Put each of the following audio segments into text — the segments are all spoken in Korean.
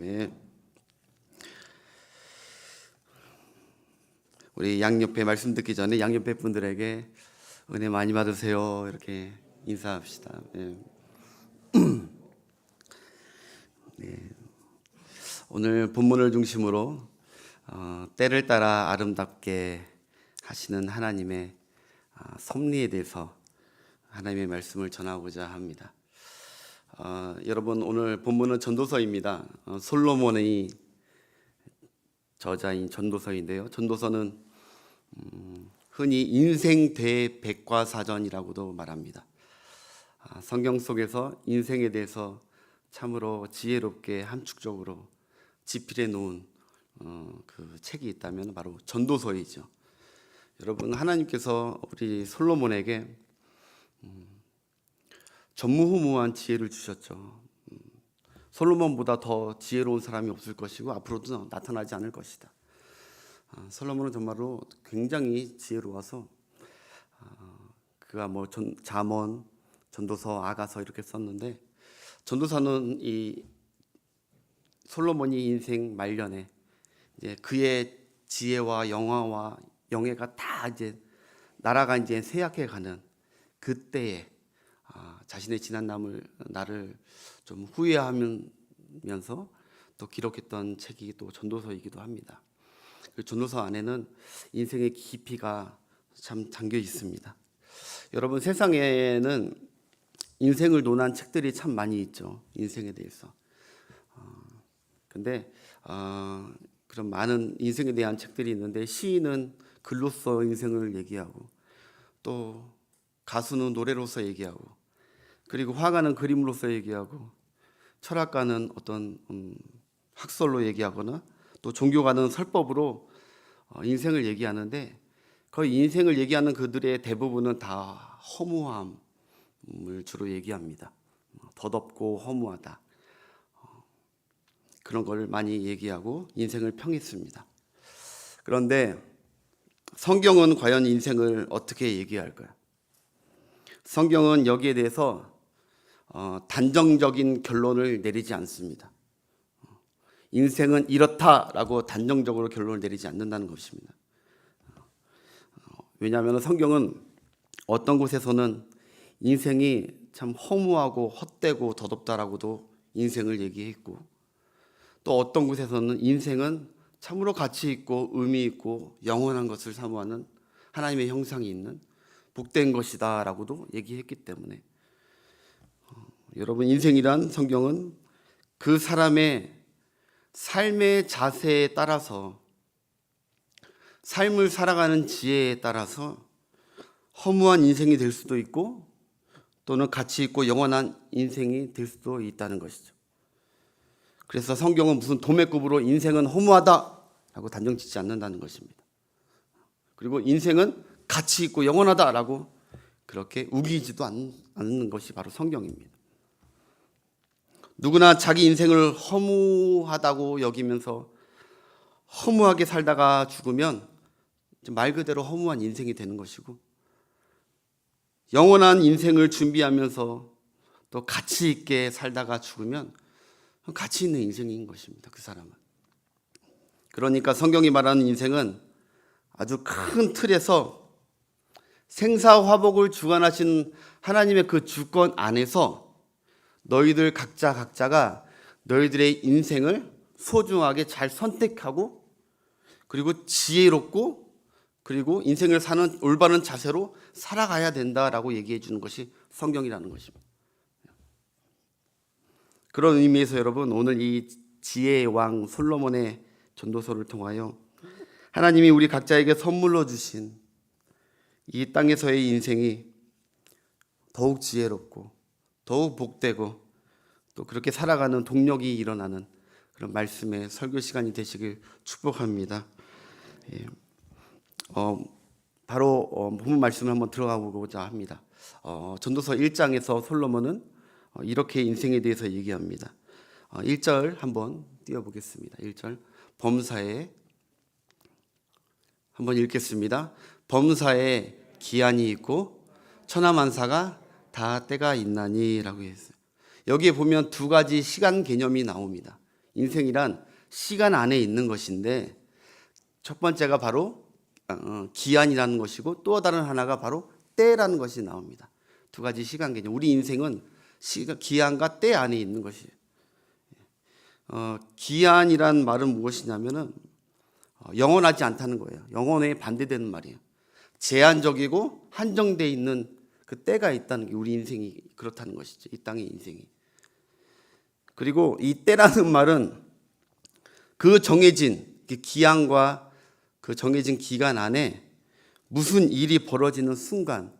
네. 우리 양옆에 말씀 듣기 전에 양옆에 분들에게 은혜 많이 받으세요 이렇게 인사합시다. 네. 네. 오늘 본문을 중심으로 때를 따라 아름답게 하시는 하나님의 섭리에 대해서 하나님의 말씀을 전하고자 합니다. 여러분, 오늘 본문은 전도서입니다. 솔로몬의 저자인 전도서인데요. 전도서는 흔히 인생 대백과사전이라고도 말합니다. 성경 속에서 인생에 대해서 참으로 지혜롭게 함축적으로 지필해 놓은 그 책이 있다면 바로 전도서이죠. 여러분, 하나님께서 우리 솔로몬에게 전무후무한 지혜를 주셨죠. 솔로몬보다 더 지혜로운 사람이 없을 것이고 앞으로도 나타나지 않을 것이다. 솔로몬은 정말로 굉장히 지혜로워서 그가 잠언, 전도서, 아가서 이렇게 썼는데, 전도서는 이 솔로몬이 인생 말년에 이제 그의 지혜와 영화와 영예가 다 이제 나라가 이제 쇠약해 가는 그때에 자신의 지난 날을 좀 후회하면서 또 기록했던 책이 또 전도서이기도 합니다. 그 전도서 안에는 인생의 깊이가 참 담겨 있습니다. 여러분, 세상에는 인생을 논한 책들이 참 많이 있죠. 인생에 대해서. 근데 그런 많은 인생에 대한 책들이 있는데, 시인은 글로써 인생을 얘기하고, 또 가수는 노래로서 얘기하고, 그리고 화가는 그림으로서 얘기하고, 철학가는 어떤 학설로 얘기하거나, 또 종교가는 설법으로 인생을 얘기하는데, 거의 인생을 얘기하는 그들의 대부분은 다 허무함을 주로 얘기합니다. 덧없고 허무하다, 그런 걸 많이 얘기하고 인생을 평했습니다. 그런데 성경은 과연 인생을 어떻게 얘기할까요? 성경은 여기에 대해서 단정적인 결론을 내리지 않습니다. 인생은 이렇다라고 단정적으로 결론을 내리지 않는다는 것입니다. 왜냐하면 성경은 어떤 곳에서는 인생이 참 허무하고 헛되고 덧없다라고도 인생을 얘기했고, 또 어떤 곳에서는 인생은 참으로 가치 있고 의미 있고 영원한 것을 사모하는 하나님의 형상이 있는 복된 것이다 라고도 얘기했기 때문에, 여러분, 인생이란 성경은 그 사람의 삶의 자세에 따라서, 삶을 살아가는 지혜에 따라서 허무한 인생이 될 수도 있고, 또는 가치 있고 영원한 인생이 될 수도 있다는 것이죠. 그래서 성경은 무슨 도매급으로 인생은 허무하다 라고 단정 짓지 않는다는 것입니다. 그리고 인생은 가치 있고 영원하다라고 그렇게 우기지도 않는 것이 바로 성경입니다. 누구나 자기 인생을 허무하다고 여기면서 허무하게 살다가 죽으면 말 그대로 허무한 인생이 되는 것이고, 영원한 인생을 준비하면서 또 가치 있게 살다가 죽으면 가치 있는 인생인 것입니다. 그 사람은. 그러니까 성경이 말하는 인생은 아주 큰 틀에서 생사화복을 주관하신 하나님의 그 주권 안에서 너희들 각자가 너희들의 인생을 소중하게 잘 선택하고, 그리고 지혜롭고, 그리고 인생을 사는 올바른 자세로 살아가야 된다라고 얘기해 주는 것이 성경이라는 것입니다. 그런 의미에서 여러분, 오늘 이 지혜의 왕 솔로몬의 전도서를 통하여 하나님이 우리 각자에게 선물로 주신 이 땅에서의 인생이 더욱 지혜롭고 더욱 복되고, 또 그렇게 살아가는 동력이 일어나는 그런 말씀의 설교 시간이 되시길 축복합니다. 바로 본문 말씀을 한번 들어가 보고자 합니다. 전도서 1장에서 솔로몬은 이렇게 인생에 대해서 얘기합니다. 1절 한번 띄워보겠습니다. 1절, 범사에, 한번 읽겠습니다. 범사에 기한이 있고 천하만사가 다 때가 있나니 라고 했어요. 여기에 보면 두 가지 시간 개념이 나옵니다. 인생이란 시간 안에 있는 것인데, 첫 번째가 바로 기한이라는 것이고, 또 다른 하나가 바로 때라는 것이 나옵니다. 두 가지 시간 개념. 우리 인생은 기한과 때 안에 있는 것이에요. 기한이란 말은 무엇이냐면은 영원하지 않다는 거예요. 영원에 반대되는 말이에요. 제한적이고 한정되어 있는 그 때가 있다는 게 우리 인생이 그렇다는 것이죠. 이 땅의 인생이. 그리고 이 때라는 말은 그 정해진 기한과 그 정해진 기간 안에 무슨 일이 벌어지는 순간,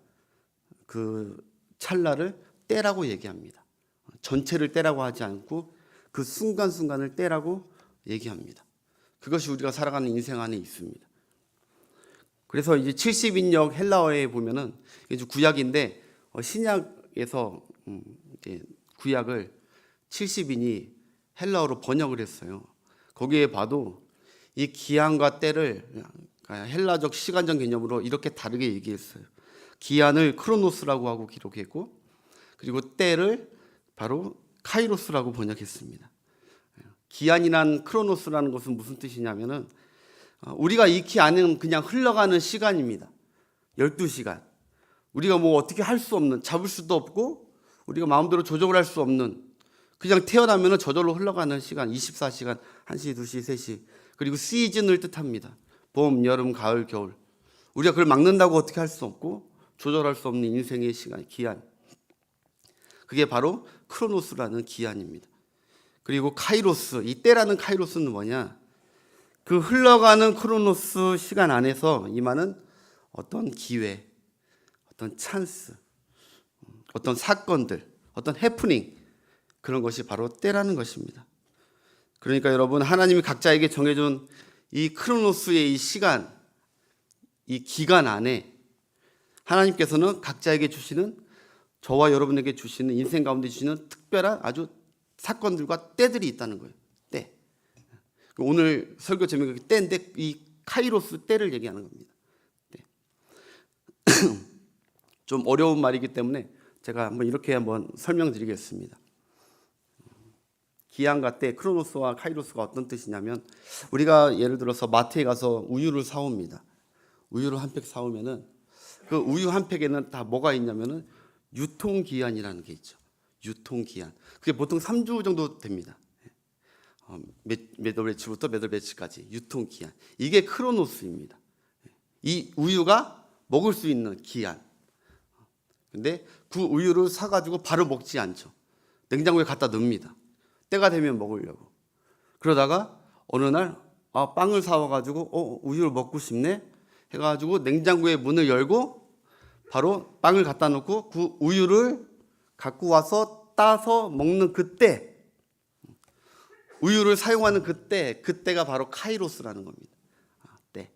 그 찰나를 때라고 얘기합니다. 전체를 때라고 하지 않고 그 순간순간을 때라고 얘기합니다. 그것이 우리가 살아가는 인생 안에 있습니다. 그래서 이제 70인역 헬라어에 보면은 이제 구약인데, 신약에서 이제 구약을 70인이 헬라어로 번역을 했어요. 거기에 봐도 이 기한과 때를 헬라적 시간적 개념으로 이렇게 다르게 얘기했어요. 기한을 크로노스라고 하고 기록했고, 그리고 때를 바로 카이로스라고 번역했습니다. 기한이란 크로노스라는 것은 무슨 뜻이냐면은 우리가 익히 아는 그냥 흘러가는 시간입니다. 12시간. 우리가 뭐 어떻게 할 수 없는, 잡을 수도 없고 우리가 마음대로 조정을 할 수 없는, 그냥 태어나면 저절로 흘러가는 시간, 24시간, 1시, 2시, 3시. 그리고 시즌을 뜻합니다. 봄, 여름, 가을, 겨울. 우리가 그걸 막는다고 어떻게 할 수 없고 조절할 수 없는 인생의 시간, 기한. 그게 바로 크로노스라는 기한입니다. 그리고 카이로스, 이 때라는 카이로스는 뭐냐? 그 흘러가는 크로노스 시간 안에서 임하는 어떤 기회, 어떤 찬스, 어떤 사건들, 어떤 해프닝, 그런 것이 바로 때라는 것입니다. 그러니까 여러분, 하나님이 각자에게 정해준 이 크로노스의 이 시간, 이 기간 안에 하나님께서는 각자에게 주시는, 저와 여러분에게 주시는, 인생 가운데 주시는 특별한 아주 사건들과 때들이 있다는 거예요. 때. 오늘 설교 제목이 때인데 이 카이로스 때를 얘기하는 겁니다. 때. 좀 어려운 말이기 때문에 제가 한번 설명드리겠습니다. 기한과 때, 크로노스와 카이로스가 어떤 뜻이냐면, 우리가 예를 들어서 마트에 가서 우유를 사옵니다. 우유를 한 팩 사오면은 그 우유 한 팩에는 다 뭐가 있냐면은 유통기한이라는 게 있죠. 유통기한. 그게 보통 3주 정도 됩니다. 몇 월 며칠부터 몇 월 며칠까지 유통기한. 이게 크로노스입니다. 이 우유가 먹을 수 있는 기한. 근데 그 우유를 사가지고 바로 먹지 않죠. 냉장고에 갖다 넣습니다. 때가 되면 먹으려고. 그러다가 어느 날 빵을 사와가지고 우유를 먹고 싶네 해가지고 냉장고의 문을 열고 바로 빵을 갖다 놓고 그 우유를 갖고 와서 따서 먹는 그때, 우유를 사용하는 그때가 바로 카이로스라는 겁니다. 때.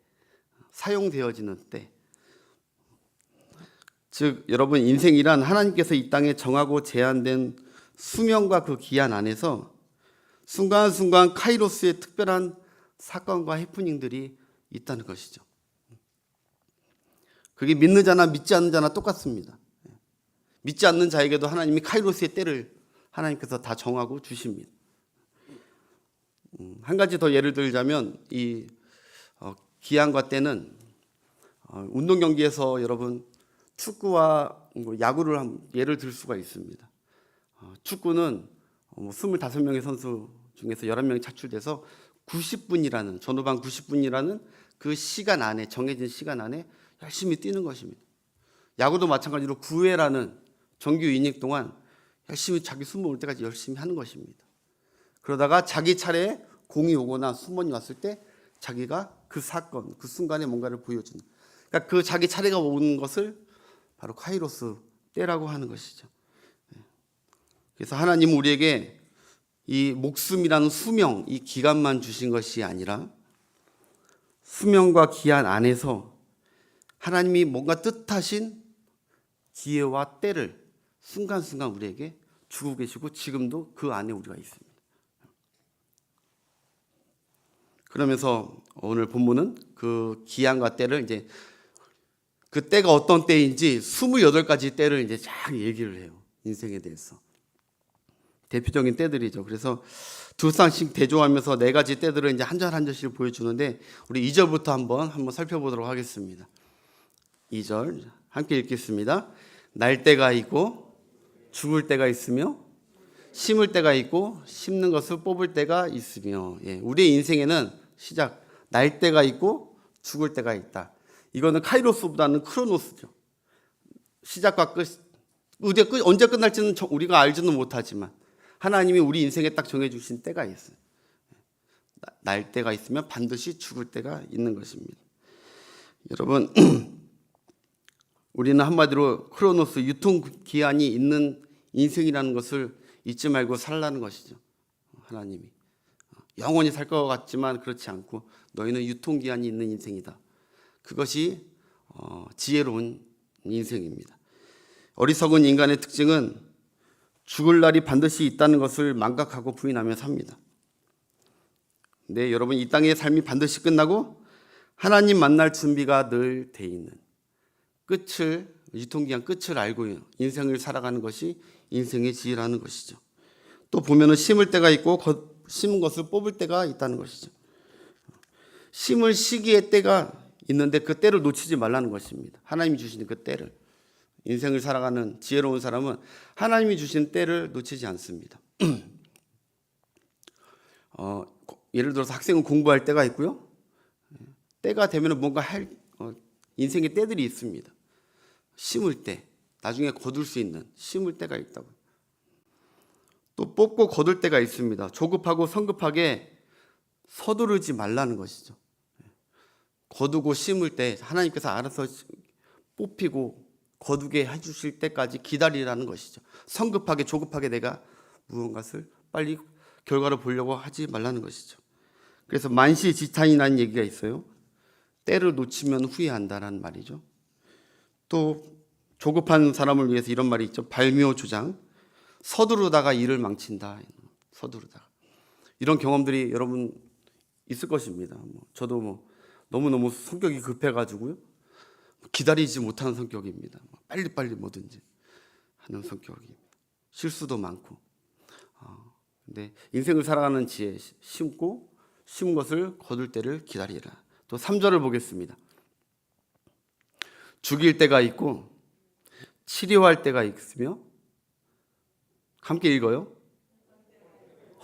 사용되어지는 때. 즉 여러분, 인생이란 하나님께서 이 땅에 정하고 제한된 수명과 그 기한 안에서 순간순간 카이로스의 특별한 사건과 해프닝들이 있다는 것이죠. 그게 믿는 자나 믿지 않는 자나 똑같습니다. 믿지 않는 자에게도 하나님이 카이로스의 때를 하나님께서 다 정하고 주십니다. 한 가지 더 예를 들자면 이 기한과 때는 운동 경기에서 여러분 축구와 야구를 예를 들 수가 있습니다. 축구는 25명의 선수 중에서 11명이 차출돼서 90분이라는, 전후반 90분이라는 그 시간 안에, 정해진 시간 안에 열심히 뛰는 것입니다. 야구도 마찬가지로 9회라는 정규 이닝 동안 열심히 자기 숨 올 때까지 열심히 하는 것입니다. 그러다가 자기 차례에 공이 오거나 수mon이 왔을 때 자기가 그 사건, 그 순간에 뭔가를 보여주는, 그러니까 그 자기 차례가 오는 것을 바로 카이로스 때라고 하는 것이죠. 그래서 하나님은 우리에게 이 목숨이라는 수명, 이 기간만 주신 것이 아니라 수명과 기한 안에서 하나님이 뭔가 뜻하신 기회와 때를 순간순간 우리에게 주고 계시고 지금도 그 안에 우리가 있습니다. 그러면서 오늘 본문은 그 기한과 때를 이제 그 때가 어떤 때인지 28가지 때를 이제 쫙 얘기를 해요. 인생에 대해서. 대표적인 때들이죠. 그래서 두 쌍씩 대조하면서 네 가지 때들을 이제 한 절 한 절씩 보여주는데 우리 2절부터 한번 살펴보도록 하겠습니다. 2절 함께 읽겠습니다. 날 때가 있고 죽을 때가 있으며 심을 때가 있고 심는 것을 뽑을 때가 있으며. 우리의 인생에는 시작 날 때가 있고 죽을 때가 있다. 이거는 카이로스보다는 크로노스죠. 시작과 끝, 언제 끝날지는 우리가 알지는 못하지만 하나님이 우리 인생에 딱 정해주신 때가 있어요. 날 때가 있으면 반드시 죽을 때가 있는 것입니다. 여러분, 우리는 한마디로 크로노스, 유통기한이 있는 인생이라는 것을 잊지 말고 살라는 것이죠. 하나님이 영원히 살 것 같지만 그렇지 않고 너희는 유통기한이 있는 인생이다. 그것이 지혜로운 인생입니다. 어리석은 인간의 특징은 죽을 날이 반드시 있다는 것을 망각하고 부인하며 삽니다. 근데 여러분, 이 땅의 삶이 반드시 끝나고 하나님 만날 준비가 늘 돼 있는 유통기한 끝을 알고 인생을 살아가는 것이 인생의 지혜라는 것이죠. 또 보면은 심을 때가 있고 심은 것을 뽑을 때가 있다는 것이죠. 심을 시기의 때가 있는데 그 때를 놓치지 말라는 것입니다. 하나님이 주시는 그 때를. 인생을 살아가는 지혜로운 사람은 하나님이 주신 때를 놓치지 않습니다. 예를 들어서 학생은 공부할 때가 있고요. 때가 되면 뭔가 인생의 때들이 있습니다. 심을 때, 나중에 거둘 수 있는 심을 때가 있다고. 또 뽑고 거둘 때가 있습니다. 조급하고 성급하게 서두르지 말라는 것이죠. 거두고 심을 때 하나님께서 알아서 뽑히고 거두게 해주실 때까지 기다리라는 것이죠. 성급하게 조급하게 내가 무언가를 빨리 결과를 보려고 하지 말라는 것이죠. 그래서 만시지탄이라는 얘기가 있어요. 때를 놓치면 후회한다라는 말이죠. 또 조급한 사람을 위해서 이런 말이 있죠. 발묘조장, 서두르다가 일을 망친다. 서두르다가. 이런 경험들이 여러분 있을 것입니다. 저도 너무너무 성격이 급해가지고요. 기다리지 못하는 성격입니다. 빨리빨리 뭐든지 하는 성격입니다. 실수도 많고. 근데 인생을 살아가는 지혜, 심은 것을 거둘 때를 기다리라. 또 3절을 보겠습니다. 죽일 때가 있고 치료할 때가 있으며 함께 읽어요.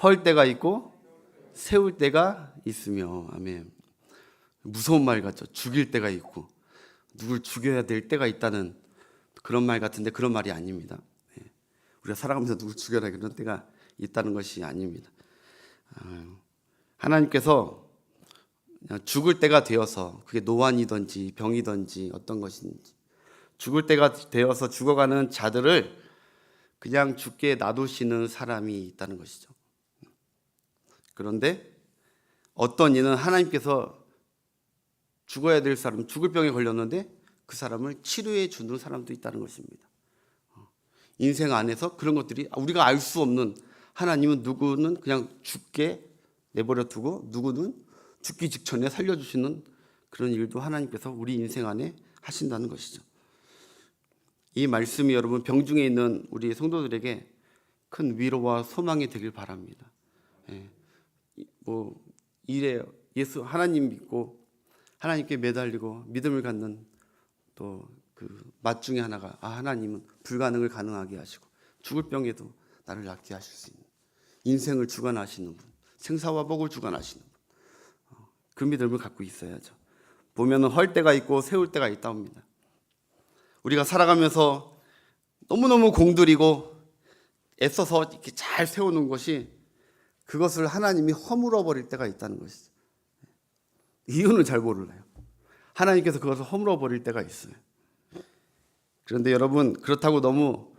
헐 때가 있고 세울 때가 있으며. 아멘. 무서운 말 같죠. 죽일 때가 있고 누굴 죽여야 될 때가 있다는 그런 말 같은데 그런 말이 아닙니다. 우리가 살아가면서 누굴 죽여라 그런 때가 있다는 것이 아닙니다. 하나님께서 죽을 때가 되어서 그게 노환이든지 병이든지 어떤 것인지 죽을 때가 되어서 죽어가는 자들을 그냥 죽게 놔두시는 사람이 있다는 것이죠. 그런데 어떤 이는 하나님께서 죽어야 될 사람, 죽을 병에 걸렸는데 그 사람을 치료해 주는 사람도 있다는 것입니다. 인생 안에서 그런 것들이 우리가 알 수 없는, 하나님은 누구는 그냥 죽게 내버려 두고 누구는 죽기 직전에 살려주시는 그런 일도 하나님께서 우리 인생 안에 하신다는 것이죠. 이 말씀이 여러분 병중에 있는 우리 성도들에게 큰 위로와 소망이 되길 바랍니다. 일에 예수 하나님 믿고 하나님께 매달리고 믿음을 갖는 또 그 맛 중에 하나가 하나님은 불가능을 가능하게 하시고 죽을 병에도 나를 낫게 하실 수 있는, 인생을 주관하시는 분, 생사와 복을 주관하시는 분, 그 믿음을 갖고 있어야죠. 보면은 헐 때가 있고 세울 때가 있다 합니다. 우리가 살아가면서 너무너무 공들이고 애써서 이렇게 잘 세우는 것이 그것을 하나님이 허물어 버릴 때가 있다는 것이죠. 이유는 잘 몰라요. 하나님께서 그것을 허물어 버릴 때가 있어요. 그런데 여러분, 그렇다고 너무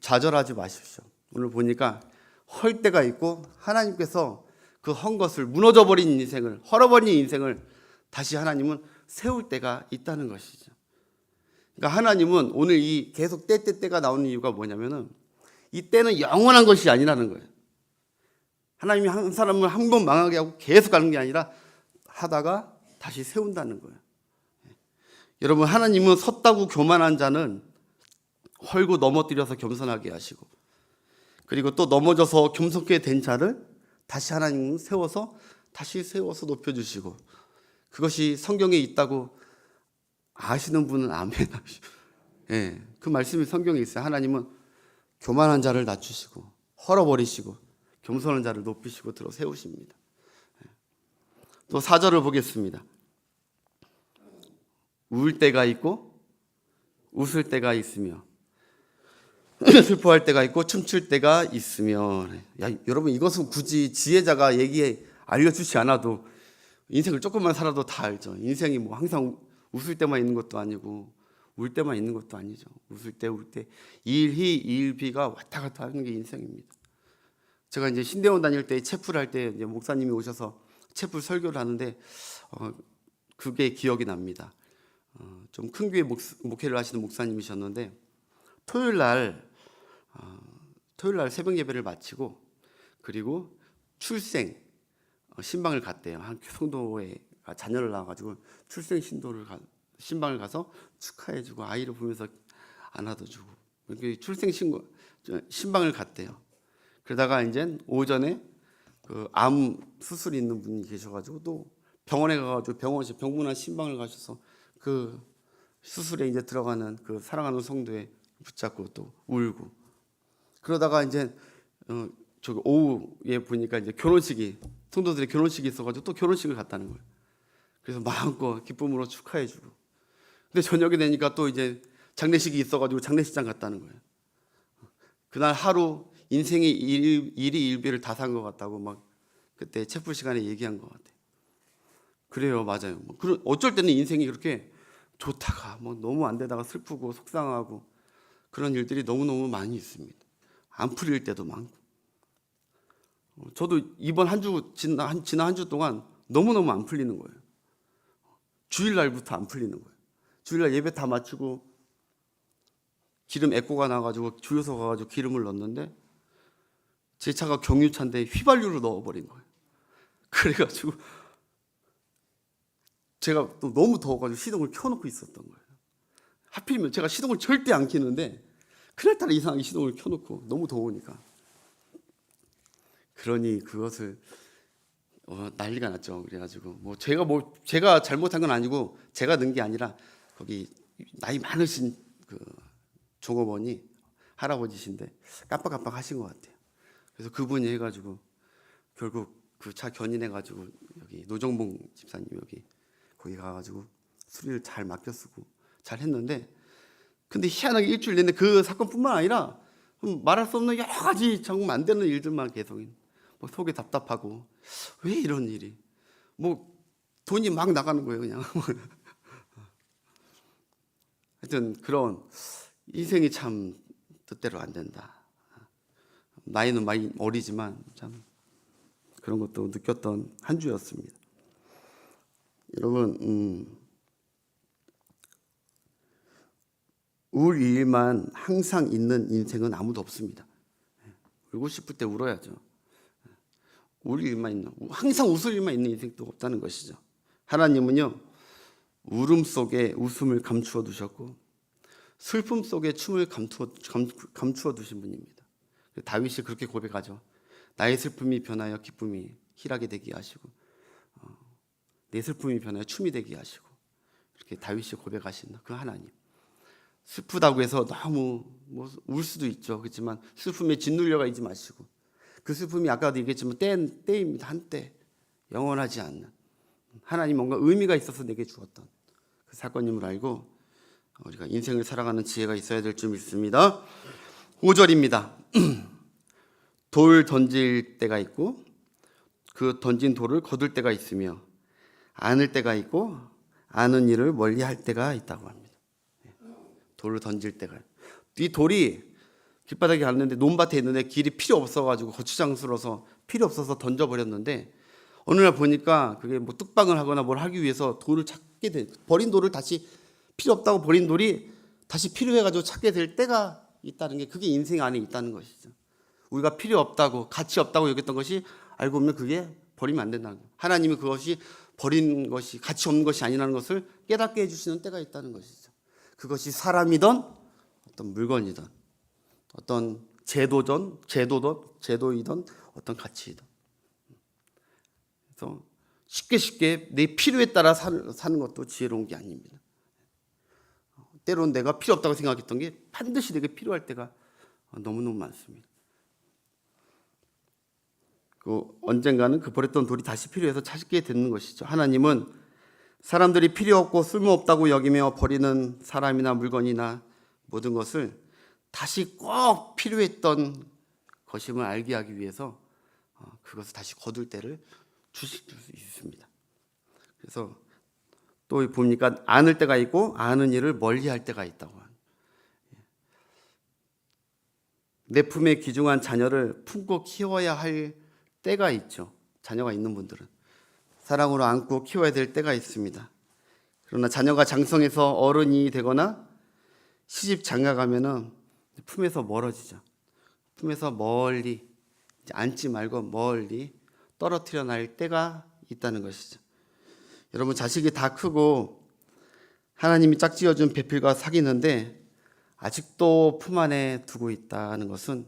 좌절하지 마십시오. 오늘 보니까 헐 때가 있고 하나님께서 그 헌 것을, 무너져 버린 인생을, 헐어버린 인생을 다시 하나님은 세울 때가 있다는 것이죠. 그러니까 하나님은 오늘 이 계속 때가 나오는 이유가 뭐냐면은 이 때는 영원한 것이 아니라는 거예요. 하나님이 한 사람을 한 번 망하게 하고 계속 가는 게 아니라 하다가 다시 세운다는 거예요. 여러분, 하나님은 섰다고 교만한 자는 헐고 넘어뜨려서 겸손하게 하시고, 그리고 또 넘어져서 겸손케 된 자를 다시 하나님은 세워서 높여주시고, 그것이 성경에 있다고 아시는 분은 아멘 하시고, 예, 그 말씀이 성경에 있어요. 하나님은 교만한 자를 낮추시고 헐어버리시고 겸손한 자를 높이시고 들어 세우십니다. 또 4절을 보겠습니다. 울 때가 있고 웃을 때가 있으며 슬퍼할 때가 있고 춤출 때가 있으며. 야, 여러분, 이것은 굳이 지혜자가 얘기해 알려주지 않아도 인생을 조금만 살아도 다 알죠. 인생이 뭐 항상 웃을 때만 있는 것도 아니고 울 때만 있는 것도 아니죠. 웃을 때 울 때 일희 일비가 왔다 갔다 하는 게 인생입니다. 제가 이제 신대원 다닐 때 채플 할 때 이제 목사님이 오셔서 채플 설교를 하는데 그게 기억이 납니다. 좀 큰 교회 목회를 하시는 목사님이셨는데 토요일 날 새벽 예배를 마치고 그리고 출생 신방을 갔대요. 한 성도에 자녀를 낳아가지고 출생 신방을 가서 축하해주고 아이를 보면서 안아줘주고 이렇게 출생 신방을 갔대요. 그러다가 이제 오전에 그 암 수술이 있는 분이 계셔가지고 또 병원에 가가지고 병문안 신방을 가셔서 그 수술에 이제 들어가는 그 사랑하는 성도에 붙잡고 또 울고 그러다가 이제 저기 오후에 보니까 이제 성도들의 결혼식이 있어가지고 또 결혼식을 갔다는 거예요. 그래서 마음껏 기쁨으로 축하해주고. 근데 저녁이 되니까 또 이제 장례식이 있어가지고 장례식장 갔다는 거예요. 그날 하루 인생의 일희일비를 다 산 것 같다고 막 그때 채플 시간에 얘기한 것 같아요. 그래요, 맞아요. 어쩔 때는 인생이 그렇게 좋다가 뭐 너무 안 되다가 슬프고 속상하고 그런 일들이 너무너무 많이 있습니다. 안 풀릴 때도 많고. 저도 이번 지난 한 주 동안 너무너무 안 풀리는 거예요. 주일날부터 안 풀리는 거예요. 주일날 예배 다 마치고 기름 에코가 나가지고 주유소 가가지고 기름을 넣었는데 제 차가 경유차인데 휘발유를 넣어버린 거예요. 그래가지고 제가 또 너무 더워가지고 시동을 켜놓고 있었던 거예요. 하필이면 제가 시동을 절대 안 켜는데 그날따라 이상하게 시동을 켜놓고 너무 더우니까. 그러니 그것을 난리가 났죠. 그래가지고 제가 잘못한 건 아니고 제가 넣은 게 아니라 거기 나이 많으신 그 종업원이 할아버지신데 깜빡깜빡 하신 것 같아요. 그래서 그분이 해가지고 결국 그 차 견인해가지고 여기 노정봉 집사님 거기 가가지고 수리를 잘 맡겨 쓰고 잘 했는데 근데 희한하게 일주일 내내 그 사건뿐만 아니라 말할 수 없는 여러 가지 정말 안 되는 일들만 계속 뭐 속이 답답하고 왜 이런 일이 뭐 돈이 막 나가는 거예요 그냥. 하여튼 그런 인생이 참 뜻대로 안 된다. 나이는 많이 어리지만 참 그런 것도 느꼈던 한 주였습니다. 여러분, 울 일만 항상 있는 인생은 아무도 없습니다. 울고 싶을 때 울어야죠. 울 일만 있는, 항상 웃을 일만 있는 인생도 없다는 것이죠. 하나님은요, 울음 속에 웃음을 감추어 두셨고 슬픔 속에 춤을 감추어 두신 분입니다. 다윗이 그렇게 고백하죠. 나의 슬픔이 변하여 기쁨이 희락이 되게 하시고 내 슬픔이 변하여 춤이 되게 하시고 이렇게 다윗이 고백하신 그 하나님. 슬프다고 해서 너무 울 수도 있죠. 그렇지만 슬픔에 짓눌려가 있지 마시고 그 슬픔이 아까도 얘기했지만 때입니다. 한때 영원하지 않는 하나님 뭔가 의미가 있어서 내게 주었던 그 사건임을 알고 우리가 인생을 살아가는 지혜가 있어야 될 줄 믿습니다. 5절입니다. 돌 던질 때가 있고 그 던진 돌을 거둘 때가 있으며 안을 때가 있고 아는 일을 멀리할 때가 있다고 합니다. 돌을 던질 때가 이 돌이 길바닥에 갔는데 논밭에 있는데 길이 필요 없어가지고 거추장스러워서 필요 없어서 던져버렸는데 어느 날 보니까 그게 뭐 뚝방을 하거나 뭘 하기 위해서 돌을 찾게 돼 버린 돌을 다시 필요 없다고 버린 돌이 다시 필요해가지고 찾게 될 때가 있다는 게 그게 인생 안에 있다는 것이죠. 우리가 필요 없다고 가치 없다고 여겼던 것이 알고 보면 그게 버리면 안 된다는 거예요. 하나님이 그것이 버린 것이 가치 없는 것이 아니라는 것을 깨닫게 해주시는 때가 있다는 것이죠. 그것이 사람이든 어떤 물건이든 어떤 제도이든 어떤 가치이든. 그래서 쉽게 내 필요에 따라 사는 것도 지혜로운 게 아닙니다. 때로는 내가 필요 없다고 생각했던 게 반드시 내게 필요할 때가 너무너무 많습니다. 언젠가는 그 버렸던 돌이 다시 필요해서 찾게 되는 것이죠. 하나님은 사람들이 필요 없고 쓸모없다고 여기며 버리는 사람이나 물건이나 모든 것을 다시 꼭 필요했던 것임을 알게 하기 위해서 그것을 다시 거둘 때를 주실 수 있습니다. 그래서 또 보니까 아는 때가 있고 아는 일을 멀리할 때가 있다고. 내 품에 귀중한 자녀를 품고 키워야 할 때가 있죠. 자녀가 있는 분들은 사랑으로 안고 키워야 될 때가 있습니다. 그러나 자녀가 장성해서 어른이 되거나 시집 장가가면은 품에서 멀어지죠. 품에서 멀리 앉지 말고 멀리 떨어뜨려 날 때가 있다는 것이죠. 여러분, 자식이 다 크고 하나님이 짝지어준 배필과 사귀는데 아직도 품 안에 두고 있다는 것은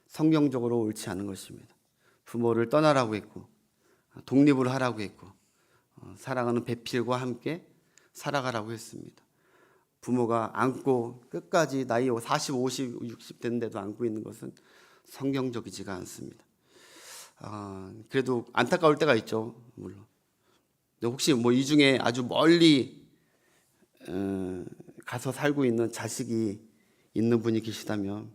성경적으로 옳지 않은 것입니다. 부모를 떠나라고 했고 독립을 하라고 했고 사랑하는 배필과 함께 살아가라고 했습니다. 부모가 안고 끝까지 나이 40, 50, 60 됐는데도 안고 있는 것은 성경적이지가 않습니다. 그래도 안타까울 때가 있죠, 물론. 혹시 이 중에 아주 멀리 가서 살고 있는 자식이 있는 분이 계시다면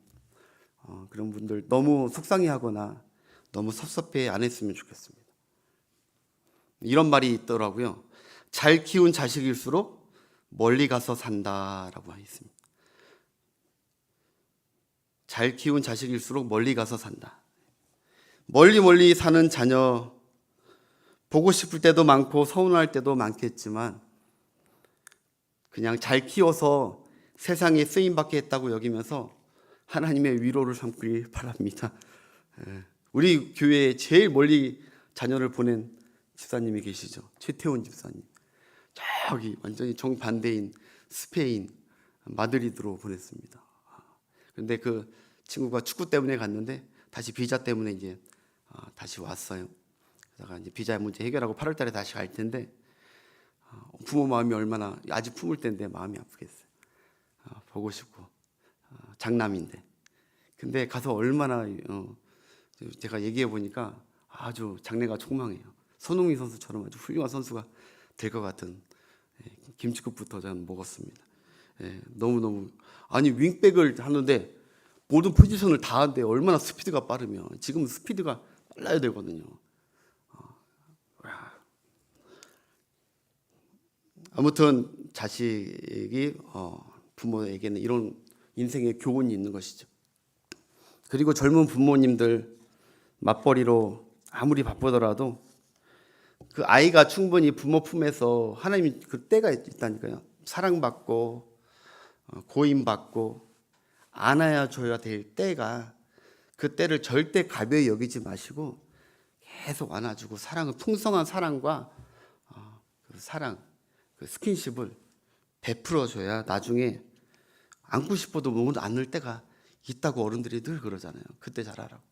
그런 분들 너무 속상해하거나 너무 섭섭해 안 했으면 좋겠습니다. 이런 말이 있더라고요. 잘 키운 자식일수록 멀리 가서 산다라고 했습니다. 잘 키운 자식일수록 멀리 가서 산다. 멀리 사는 자녀 보고 싶을 때도 많고 서운할 때도 많겠지만 그냥 잘 키워서 세상에 쓰임받게 했다고 여기면서 하나님의 위로를 삼길 바랍니다. 우리 교회에 제일 멀리 자녀를 보낸 집사님이 계시죠. 최태원 집사님. 저기 완전히 정반대인 스페인 마드리드로 보냈습니다. 그런데 그 친구가 축구 때문에 갔는데 다시 비자 때문에 이제 다시 왔어요. 그래서 이제 비자 문제 해결하고 8월 달에 다시 갈 텐데 부모 마음이 얼마나 아직 품을 때인데 마음이 아프겠어요. 보고 싶고 장남인데. 근데 가서 얼마나 제가 얘기해 보니까 아주 장래가 촉망해요. 손흥민 선수처럼 아주 훌륭한 선수가 될 것 같은 김치국부터 저는 먹었습니다. 너무너무 아니 윙백을 하는데 모든 포지션을 다 하는데 얼마나 스피드가 빠르면 지금 스피드가 빨라야 되거든요. 아무튼 자식이 부모에게는 이런 인생의 교훈이 있는 것이죠. 그리고 젊은 부모님들 맞벌이로 아무리 바쁘더라도 그 아이가 충분히 부모 품에서 하나님이 그 때가 있다니까요. 사랑받고 고임받고 안아줘야 될 때가 그 때를 절대 가벼이 여기지 마시고 계속 안아주고 풍성한 사랑과 그 사랑, 그 스킨십을 베풀어줘야 나중에 안고 싶어도 못 안을 때가 있다고 어른들이 늘 그러잖아요. 그때 잘하라고.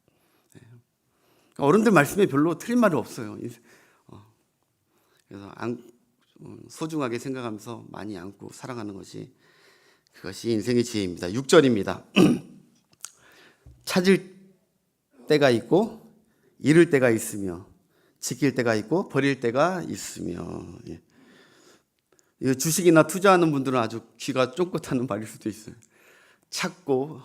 어른들 말씀에 별로 틀린 말이 없어요. 그래서 소중하게 생각하면서 많이 안고 사랑하는 것이 그것이 인생의 지혜입니다. 6절입니다. 찾을 때가 있고 잃을 때가 있으며 지킬 때가 있고 버릴 때가 있으며. 주식이나 투자하는 분들은 아주 귀가 쫑긋하는 말일 수도 있어요. 찾고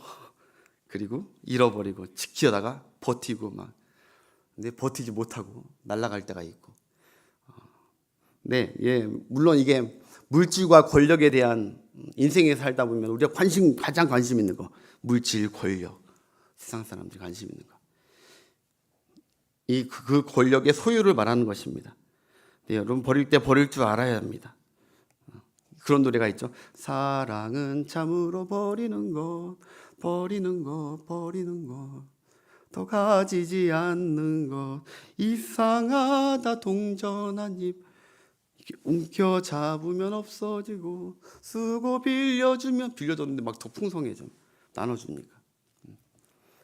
그리고 잃어버리고 지키다가 버티고 막 근데 버티지 못하고 날아갈 때가 있고. 네, 물론 이게 물질과 권력에 대한 인생에 살다 보면 우리가 가장 관심 있는 거 물질, 권력, 세상 사람들이 관심 있는 거. 그 권력의 소유를 말하는 것입니다. 네, 여러분 버릴 때 버릴 줄 알아야 합니다. 그런 노래가 있죠. 사랑은 참으로 버리는 것 더 가지지 않는 것 이상하다 동전한 입 움켜 잡으면 없어지고 쓰고 빌려주면 빌려줬는데 막 더 풍성해져 나눠주니까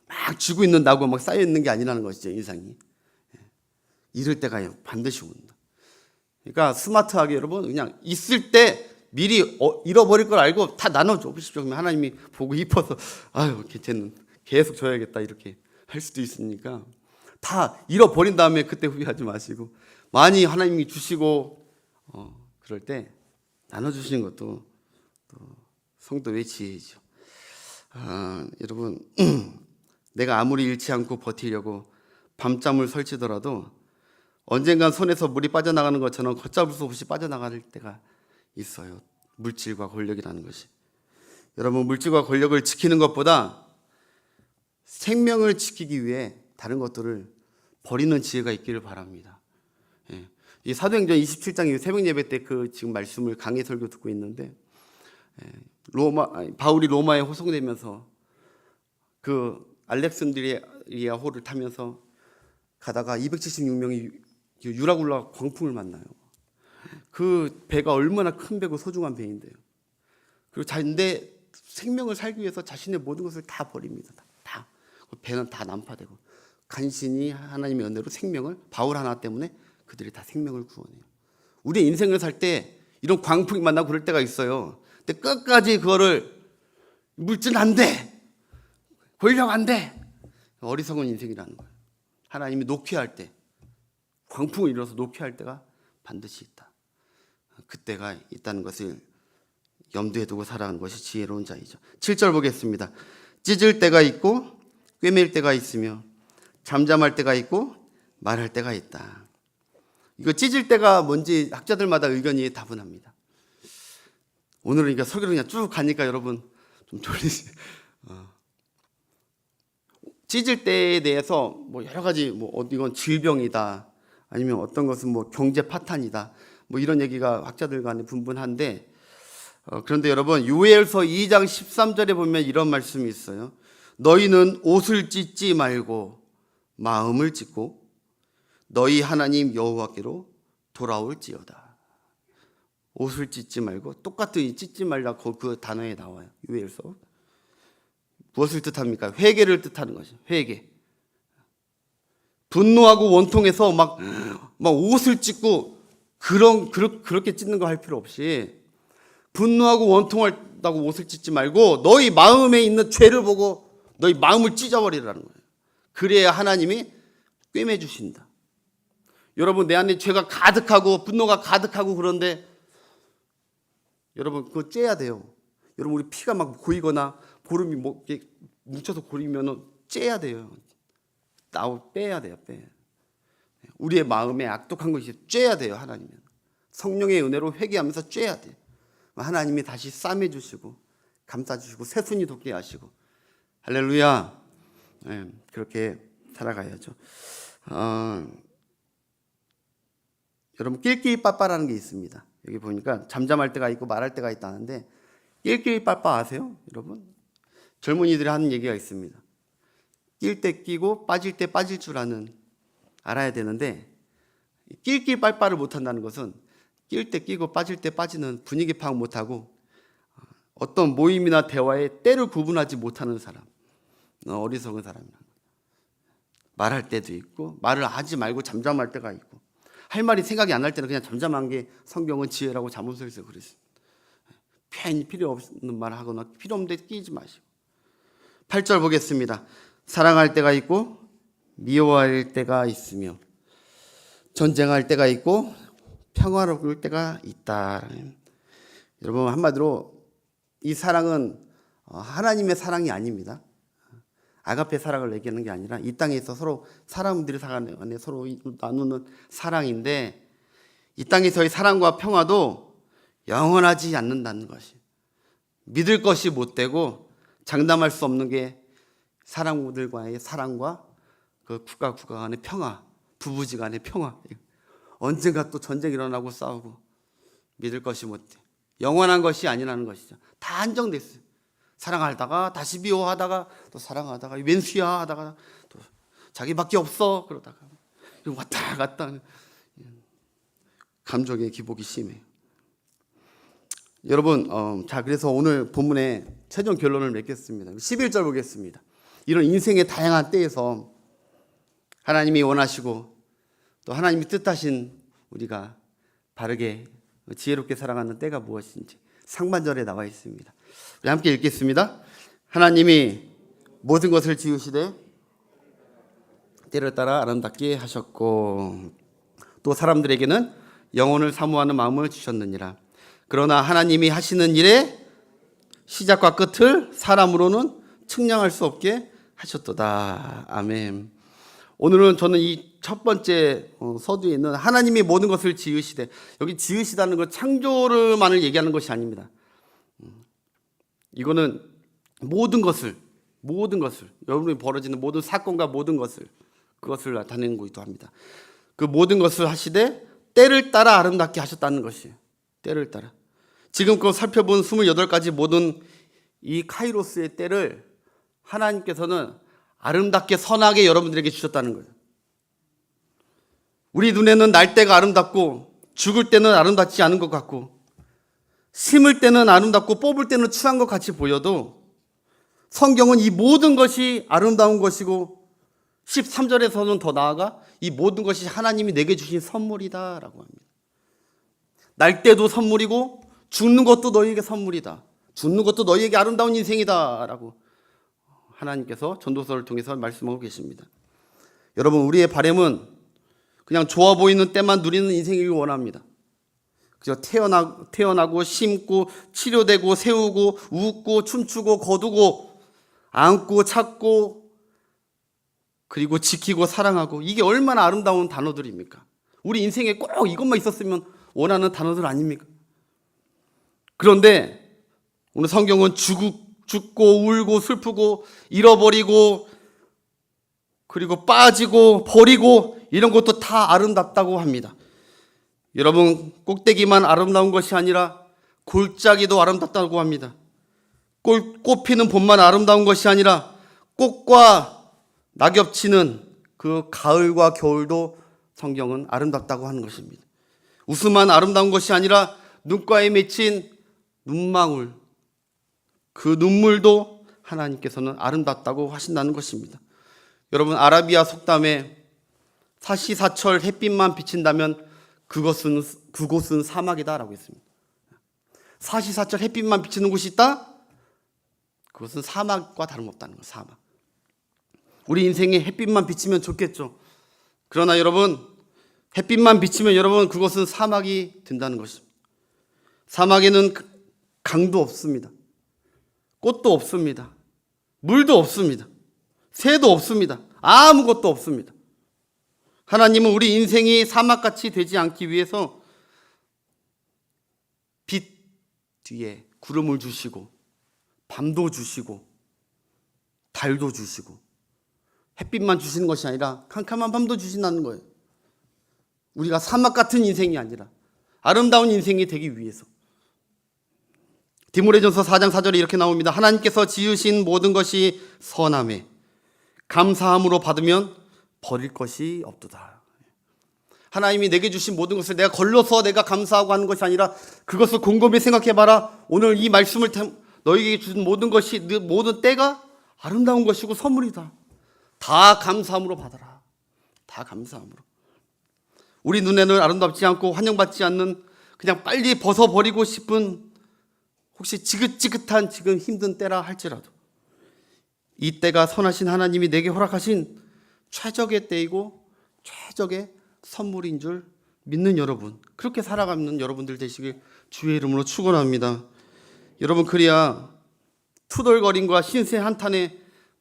막 쥐고 있는 나고 막 쌓여 있는 게 아니라는 것이죠. 인생이 이럴 때가 반드시 온다. 그러니까 스마트하게 여러분 그냥 있을 때 미리 잃어버릴 걸 알고 다 나눠줘 보십시오. 그러면 하나님이 보고 이뻐서 아유 쟤는 계속 줘야겠다 이렇게 할 수도 있으니까 다 잃어버린 다음에 그때 후회하지 마시고 많이 하나님이 주시고 그럴 때 나눠주시는 것도 또 성도의 지혜이죠. 여러분 내가 아무리 잃지 않고 버티려고 밤잠을 설치더라도 언젠간 손에서 물이 빠져나가는 것처럼 걷잡을 수 없이 빠져나갈 때가 있어요. 물질과 권력이라는 것이. 여러분 물질과 권력을 지키는 것보다 생명을 지키기 위해 다른 것들을 버리는 지혜가 있기를 바랍니다. 이 사도행전 27장 새벽 예배 때 그 지금 말씀을 강의 설교 듣고 있는데 바울이 로마에 호송되면서 그 알렉산드리아 호를 타면서 가다가 276명이 유라굴라 광풍을 만나요. 그 배가 얼마나 큰 배고 소중한 배인데요. 그리고 자신의 생명을 살기 위해서 자신의 모든 것을 다 버립니다. 다. 배는 다 난파되고 간신히 하나님의 은혜로 생명을 바울 하나 때문에 그들이 다 생명을 구원해요. 우리 인생을 살 때 이런 광풍이 만나고 그럴 때가 있어요. 근데 끝까지 그거를 물질 안 돼, 권력 안 돼, 어리석은 인생이라는 거예요. 하나님이 녹회할 때 광풍을 일어서 녹회할 때가 반드시 있다. 그때가 있다는 것을 염두에 두고 살아가는 것이 지혜로운 자이죠. 7절 보겠습니다. 찢을 때가 있고 꿰맬 때가 있으며 잠잠할 때가 있고 말할 때가 있다. 이거 찢을 때가 뭔지 학자들마다 의견이 다분합니다. 오늘은 그러니까 설교를 그냥 쭉 가니까 여러분 좀 졸리지. 찢을 때에 대해서 뭐 여러 가지 이건 질병이다, 아니면 어떤 것은 경제 파탄이다, 이런 얘기가 학자들 간에 분분한데 그런데 여러분 요엘서 2장 13절에 보면 이런 말씀이 있어요. 너희는 옷을 찢지 말고 마음을 찢고 너희 하나님 여호와께로 돌아올지어다. 옷을 찢지 말고 똑같은 찢지 말라고 그 단어에 나와요. 요엘서. 무엇을 뜻합니까? 회개를 뜻하는 것이죠. 회개. 분노하고 원통해서 막 옷을 찢고 그렇게 찢는 거 할 필요 없이 분노하고 원통하다고 옷을 찢지 말고 너희 마음에 있는 죄를 보고 너희 마음을 찢어버리라는 거예요. 그래야 하나님이 꿰매 주신다. 여러분 내 안에 죄가 가득하고 분노가 가득하고 그런데 여러분 그거 째야 돼요. 여러분 우리 피가 막 고이거나 고름이 이렇게 뭉쳐서 고이면은 째야 돼요. 빼야 돼요. 우리의 마음에 악독한 것이 째야 돼요. 하나님은 성령의 은혜로 회개하면서 째야 돼요. 하나님이 다시 싸매 주시고 감싸 주시고 새순이 돋게 하시고 할렐루야. 그렇게 살아가야죠. 여러분 낄낄빠빠라는 게 있습니다. 여기 보니까 잠잠할 때가 있고 말할 때가 있다는데 낄낄빠빠 아세요? 여러분 젊은이들이 하는 얘기가 있습니다. 낄 때 끼고 빠질 때 빠질 줄 알아야 되는데 낄낄빨빠를 못한다는 것은 낄 때 끼고 빠질 때 빠지는 분위기 파악 못하고 어떤 모임이나 대화에 때를 구분하지 못하는 사람, 어리석은 사람이라는 거예요. 말할 때도 있고 말을 하지 말고 잠잠할 때가 있고 할 말이 생각이 안 날 때는 그냥 잠잠한 게 성경은 지혜라고 자문서에서 그랬어요. 괜히 필요 없는 말 하거나 필요 없는데 끼지 마시고. 8절 보겠습니다. 사랑할 때가 있고 미워할 때가 있으며 전쟁할 때가 있고 평화로울 때가 있다. 여러분 한마디로 이 사랑은 하나님의 사랑이 아닙니다. 아가페 사랑을 얘기하는 게 아니라 이 땅에서 서로 사람들이 안에 서로 나누는 사랑인데 이 땅에서의 사랑과 평화도 영원하지 않는다는 것이 믿을 것이 못되고 장담할 수 없는 게 사람들과의 사랑과 그 국가 간의 평화, 부부지간의 평화. 언젠가 또 전쟁이 일어나고 싸우고 믿을 것이 못돼. 영원한 것이 아니라는 것이죠. 다 한정됐어요. 사랑하다가 다시 미워하다가 또 사랑하다가 웬수야 하다가 또 자기밖에 없어 그러다가 왔다 갔다 감정의 기복이 심해요. 여러분 자 그래서 오늘 본문의 최종 결론을 맺겠습니다. 11절 보겠습니다. 이런 인생의 다양한 때에서 하나님이 원하시고 또 하나님이 뜻하신 우리가 바르게 지혜롭게 살아가는 때가 무엇인지 상반절에 나와 있습니다. 우리 함께 읽겠습니다. 하나님이 모든 것을 지으시되 때를 따라 아름답게 하셨고 또 사람들에게는 영혼을 사모하는 마음을 주셨느니라. 그러나 하나님이 하시는 일의 시작과 끝을 사람으로는 측량할 수 없게 하셨도다. 아멘. 오늘은 저는 이 첫 번째 서두에 있는 하나님이 모든 것을 지으시되, 여기 지으시다는 건 창조를만을 얘기하는 것이 아닙니다. 이거는 모든 것을 여러분이 벌어지는 모든 사건과 모든 것을 그것을 나타내는 거기도 합니다. 그 모든 것을 하시되 때를 따라 아름답게 하셨다는 것이에요. 때를 따라. 지금껏 살펴본 28가지 모든 이 카이로스의 때를 하나님께서는 아름답게 선하게 여러분들에게 주셨다는 거예요. 우리 눈에는 날 때가 아름답고 죽을 때는 아름답지 않은 것 같고 심을 때는 아름답고 뽑을 때는 추한 것 같이 보여도 성경은 이 모든 것이 아름다운 것이고 13절에서는 더 나아가 이 모든 것이 하나님이 내게 주신 선물이다라고 합니다. 날 때도 선물이고 죽는 것도 너희에게 선물이다. 죽는 것도 너희에게 아름다운 인생이다라고 하나님께서 전도서를 통해서 말씀하고 계십니다. 여러분, 우리의 바람은 그냥 좋아 보이는 때만 누리는 인생이길 원합니다. 그저 태어나고 심고 치료되고 세우고 웃고 춤추고 거두고 안고 찾고 그리고 지키고 사랑하고, 이게 얼마나 아름다운 단어들입니까? 우리 인생에 꼭 이것만 있었으면 원하는 단어들 아닙니까? 그런데 오늘 성경은 죽고 울고 슬프고 잃어버리고 그리고 빠지고 버리고 이런 것도 다 아름답다고 합니다. 여러분, 꼭대기만 아름다운 것이 아니라 골짜기도 아름답다고 합니다. 꽃 피는 봄만 아름다운 것이 아니라 꽃과 낙엽치는 그 가을과 겨울도 성경은 아름답다고 하는 것입니다. 웃음만 아름다운 것이 아니라 눈가에 맺힌 눈망울, 그 눈물도 하나님께서는 아름답다고 하신다는 것입니다. 여러분, 아라비아 속담에 사시사철 햇빛만 비친다면 그곳은 사막이다라고 했습니다. 사시사철 햇빛만 비치는 곳이 있다? 그것은 사막과 다름없다는 거예요. 사막. 우리 인생에 햇빛만 비치면 좋겠죠. 그러나 여러분, 햇빛만 비치면 여러분 그것은 사막이 된다는 것입니다. 사막에는 강도 없습니다. 꽃도 없습니다. 물도 없습니다. 새도 없습니다. 아무것도 없습니다. 하나님은 우리 인생이 사막같이 되지 않기 위해서 빛 뒤에 구름을 주시고 밤도 주시고 달도 주시고 햇빛만 주시는 것이 아니라 캄캄한 밤도 주신다는 거예요. 우리가 사막 같은 인생이 아니라 아름다운 인생이 되기 위해서. 디모데전서 4장 4절에 이렇게 나옵니다. 하나님께서 지으신 모든 것이 선하매 감사함으로 받으면 버릴 것이 없도다. 하나님이 내게 주신 모든 것을 내가 걸러서 내가 감사하고 하는 것이 아니라 그것을 곰곰이 생각해봐라. 오늘 이 말씀을 너에게 준 모든 것이, 모든 때가 아름다운 것이고 선물이다. 다 감사함으로 받아라. 다 감사함으로. 우리 눈에는 아름답지 않고 환영받지 않는, 그냥 빨리 벗어버리고 싶은, 혹시 지긋지긋한 지금 힘든 때라 할지라도 이 때가 선하신 하나님이 내게 허락하신 최적의 때이고 최적의 선물인 줄 믿는 여러분, 그렇게 살아가는 여러분들 되시길 주의 이름으로 축원합니다. 여러분, 그래야 투덜거림과 신세 한탄에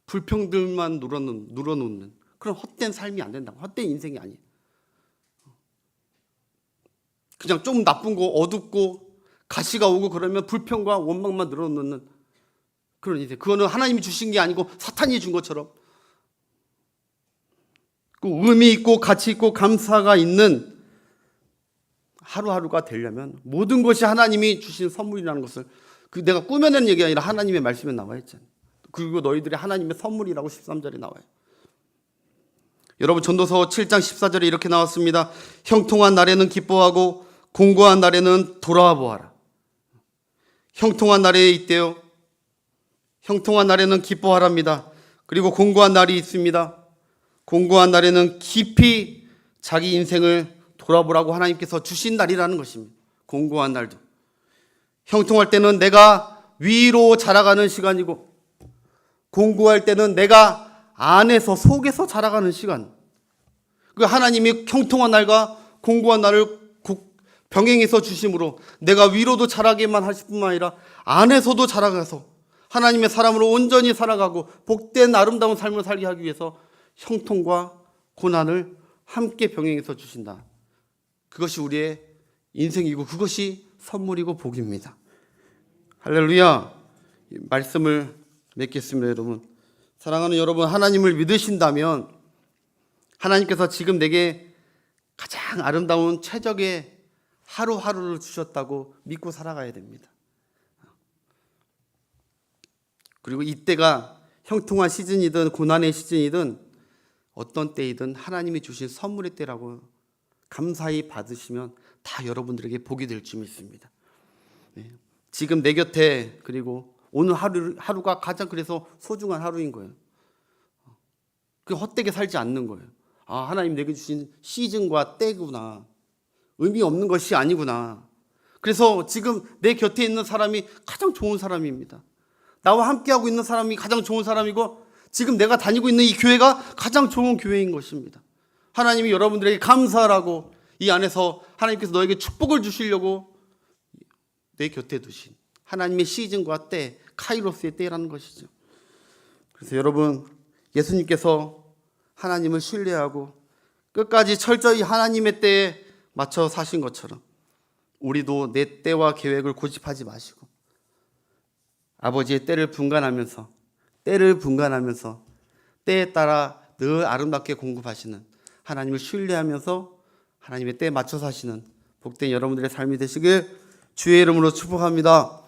불평들만 눌어놓는 그런 헛된 삶이 안 된다고. 헛된 인생이 아니에요. 그냥 좀 나쁜 거 어둡고 가시가 오고 그러면 불평과 원망만 늘어놓는 그런 인생. 그거는 하나님이 주신 게 아니고 사탄이 준 것처럼 의미 있고 가치 있고 감사가 있는 하루하루가 되려면 모든 것이 하나님이 주신 선물이라는 것을, 내가 꾸며내는 얘기가 아니라 하나님의 말씀에 나와 있잖아요. 그리고 너희들이 하나님의 선물이라고 13절에 나와요. 여러분, 전도서 7장 14절에 이렇게 나왔습니다. 형통한 날에는 기뻐하고 공고한 날에는 돌아와 보아라. 형통한 날에 있대요. 형통한 날에는 기뻐하랍니다. 그리고 공고한 날이 있습니다. 공고한 날에는 깊이 자기 인생을 돌아보라고 하나님께서 주신 날이라는 것입니다. 공고한 날도. 형통할 때는 내가 위로 자라가는 시간이고, 공고할 때는 내가 안에서 속에서 자라가는 시간. 그 하나님이 형통한 날과 공고한 날을 병행해서 주심으로 내가 위로도 자라게만 하실 뿐만 아니라 안에서도 자라가서 하나님의 사람으로 온전히 살아가고 복된 아름다운 삶을 살게 하기 위해서 형통과 고난을 함께 병행해서 주신다. 그것이 우리의 인생이고 그것이 선물이고 복입니다. 할렐루야. 말씀을 맺겠습니다. 여러분, 사랑하는 여러분, 하나님을 믿으신다면 하나님께서 지금 내게 가장 아름다운 최적의 하루하루를 주셨다고 믿고 살아가야 됩니다. 그리고 이때가 형통한 시즌이든 고난의 시즌이든 어떤 때이든 하나님이 주신 선물의 때라고 감사히 받으시면 다 여러분들에게 복이 될 줄 믿습니다. 지금 내 곁에, 그리고 오늘 하루가 가장 그래서 소중한 하루인 거예요. 그 헛되게 살지 않는 거예요. 아, 하나님 내게 주신 시즌과 때구나. 의미 없는 것이 아니구나. 그래서 지금 내 곁에 있는 사람이 가장 좋은 사람입니다. 나와 함께하고 있는 사람이 가장 좋은 사람이고, 지금 내가 다니고 있는 이 교회가 가장 좋은 교회인 것입니다. 하나님이 여러분들에게 감사하라고 이 안에서 하나님께서 너에게 축복을 주시려고 내 곁에 두신 하나님의 시즌과 때, 카이로스의 때라는 것이죠. 그래서 여러분, 예수님께서 하나님을 신뢰하고 끝까지 철저히 하나님의 때에 맞춰 사신 것처럼 우리도 내 때와 계획을 고집하지 마시고 아버지의 때를 분간하면서 때에 따라 늘 아름답게 공급하시는 하나님을 신뢰하면서 하나님의 때에 맞춰 사시는 복된 여러분들의 삶이 되시길 주의 이름으로 축복합니다.